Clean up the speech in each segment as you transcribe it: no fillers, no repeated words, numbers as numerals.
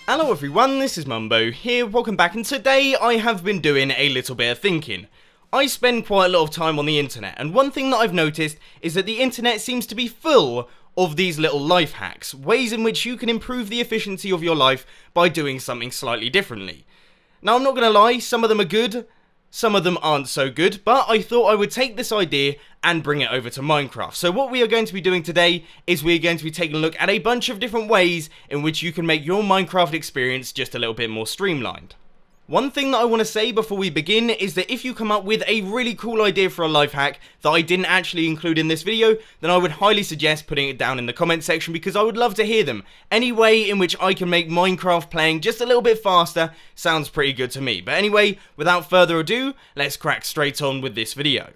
Hello everyone, this is Mumbo here, welcome back, and today I have been doing a little bit of thinking. I spend quite a lot of time on the internet, and one thing that I've noticed is that the internet seems to be full of these little life hacks, ways in which you can improve the efficiency of your life by doing something slightly differently. Now I'm not going to lie, some of them are good, some of them aren't so good, but I thought I would take this idea and bring it over to Minecraft. So what we are going to be doing today is we're going to be taking a look at a bunch of different ways in which you can make your Minecraft experience just a little bit more streamlined. One thing that I want to say before we begin is that if you come up with a really cool idea for a life hack that I didn't actually include in this video, then I would highly suggest putting it down in the comment section because I would love to hear them. Any way in which I can make Minecraft playing just a little bit faster sounds pretty good to me. But anyway, without further ado, let's crack straight on with this video.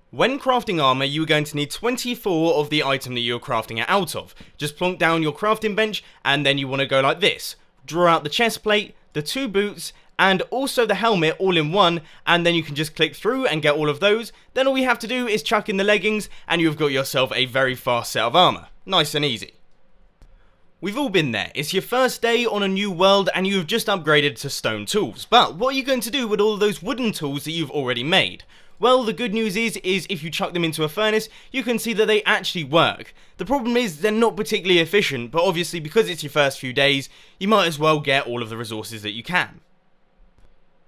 When crafting armor, you are going to need 24 of the item that you're crafting it out of. Just plonk down your crafting bench and then you want to go like this. Draw out the chest plate, the 2 boots, and also the helmet all in one, and then you can just click through and get all of those. Then all we have to do is chuck in the leggings and you've got yourself a very fast set of armor. Nice and easy. We've all been there. It's your first day on a new world and you've just upgraded to stone tools. But what are you going to do with all those wooden tools that you've already made? Well, the good news is if you chuck them into a furnace, you can see that they actually work. The problem is they're not particularly efficient, but obviously because it's your first few days, you might as well get all of the resources that you can.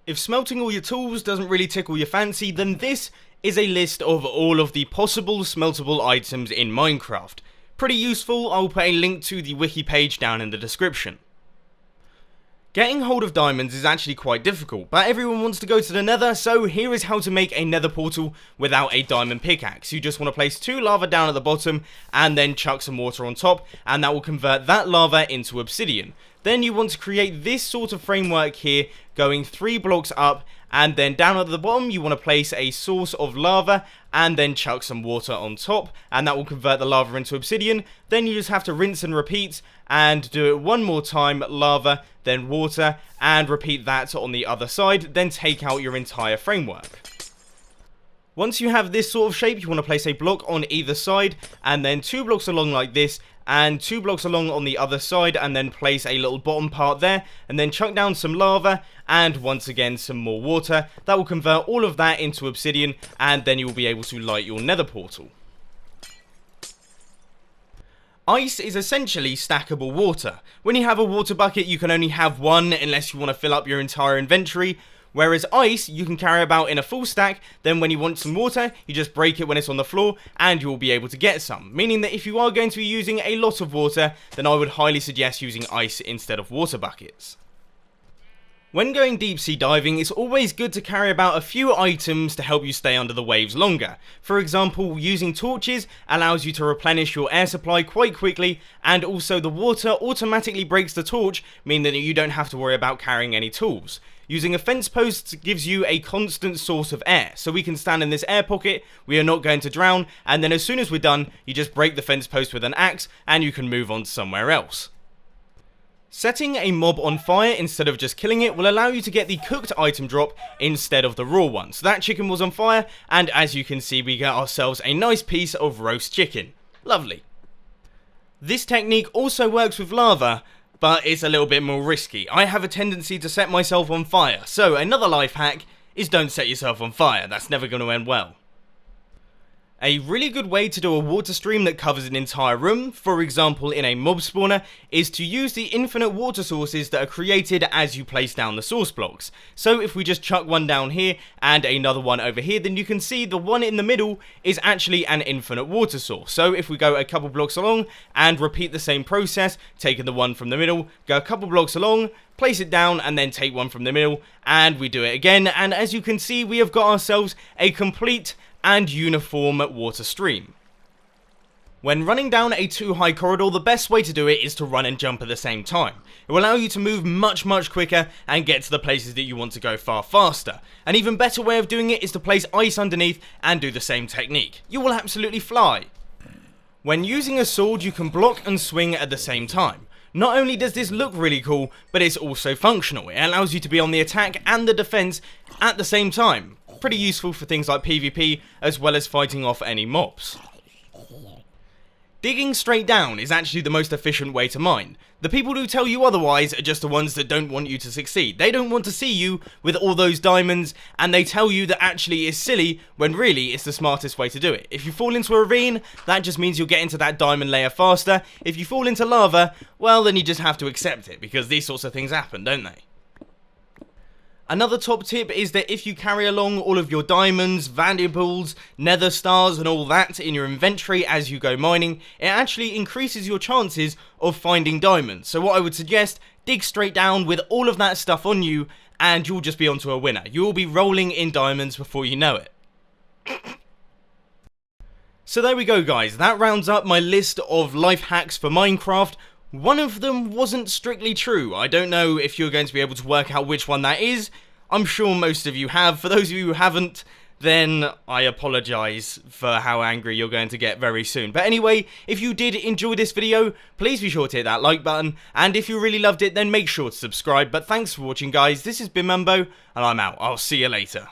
If smelting all your tools doesn't really tickle your fancy, then this is a list of all of the possible smeltable items in Minecraft. Pretty useful. I'll put a link to the wiki page down in the description. Getting hold of diamonds is actually quite difficult, but everyone wants to go to the nether, so here is how to make a nether portal without a diamond pickaxe. You just want to place 2 lava down at the bottom and then chuck some water on top, and that will convert that lava into obsidian. Then you want to create this sort of framework here, going 3 blocks up, and then down at the bottom you want to place a source of lava and then chuck some water on top, and that will convert the lava into obsidian. Then you just have to rinse and repeat and do it one more time, lava, then water, and repeat that on the other side, then take out your entire framework. Once you have this sort of shape, you want to place a block on either side, and then 2 blocks along like this, and 2 blocks along on the other side, and then place a little bottom part there, and then chuck down some lava, and once again some more water. That will convert all of that into obsidian, and then you will be able to light your nether portal. Ice is essentially stackable water. When you have a water bucket, you can only have one unless you want to fill up your entire inventory. Whereas ice, you can carry about in a full stack, then when you want some water, you just break it when it's on the floor, and you will be able to get some. Meaning that if you are going to be using a lot of water, then I would highly suggest using ice instead of water buckets. When going deep sea diving, it's always good to carry about a few items to help you stay under the waves longer. For example, using torches allows you to replenish your air supply quite quickly, and also the water automatically breaks the torch, meaning that you don't have to worry about carrying any tools. Using a fence post gives you a constant source of air, so we can stand in this air pocket, we are not going to drown, and then as soon as we're done, you just break the fence post with an axe, and you can move on to somewhere else. Setting a mob on fire instead of just killing it will allow you to get the cooked item drop instead of the raw one. So that chicken was on fire, and as you can see, we get ourselves a nice piece of roast chicken. Lovely. This technique also works with lava, but it's a little bit more risky. I have a tendency to set myself on fire, so another life hack is don't set yourself on fire. That's never going to end well. A really good way to do a water stream that covers an entire room, for example in a mob spawner, is to use the infinite water sources that are created as you place down the source blocks. So if we just chuck one down here and another one over here, then you can see the one in the middle is actually an infinite water source. So if we go a couple blocks along and repeat the same process, taking the one from the middle, go a couple blocks along, place it down and then take one from the middle, and we do it again, and as you can see we have got ourselves a complete and uniform water stream. When running down a too high corridor, the best way to do it is to run and jump at the same time. It will allow you to move much quicker and get to the places that you want to go far faster. An even better way of doing it is to place ice underneath and do the same technique. You will absolutely fly. When using a sword, you can block and swing at the same time. Not only does this look really cool, but it's also functional. It allows you to be on the attack and the defense at the same time. Pretty useful for things like PvP, as well as fighting off any mobs. Digging straight down is actually the most efficient way to mine. The people who tell you otherwise are just the ones that don't want you to succeed. They don't want to see you with all those diamonds, and they tell you that actually it's silly, when really it's the smartest way to do it. If you fall into a ravine, that just means you'll get into that diamond layer faster. If you fall into lava, well then you just have to accept it, because these sorts of things happen, don't they? Another top tip is that if you carry along all of your diamonds, valuables, nether stars and all that in your inventory as you go mining, it actually increases your chances of finding diamonds. So what I would suggest, dig straight down with all of that stuff on you and you'll just be onto a winner. You will be rolling in diamonds before you know it. So there we go guys, that rounds up my list of life hacks for Minecraft. One of them wasn't strictly true. I don't know if you're going to be able to work out which one that is. I'm sure most of you have. For those of you who haven't, then I apologise for how angry you're going to get very soon. But anyway, if you did enjoy this video, please be sure to hit that like button. And if you really loved it, then make sure to subscribe. But thanks for watching guys, this has been Mumbo, and I'm out. I'll see you later.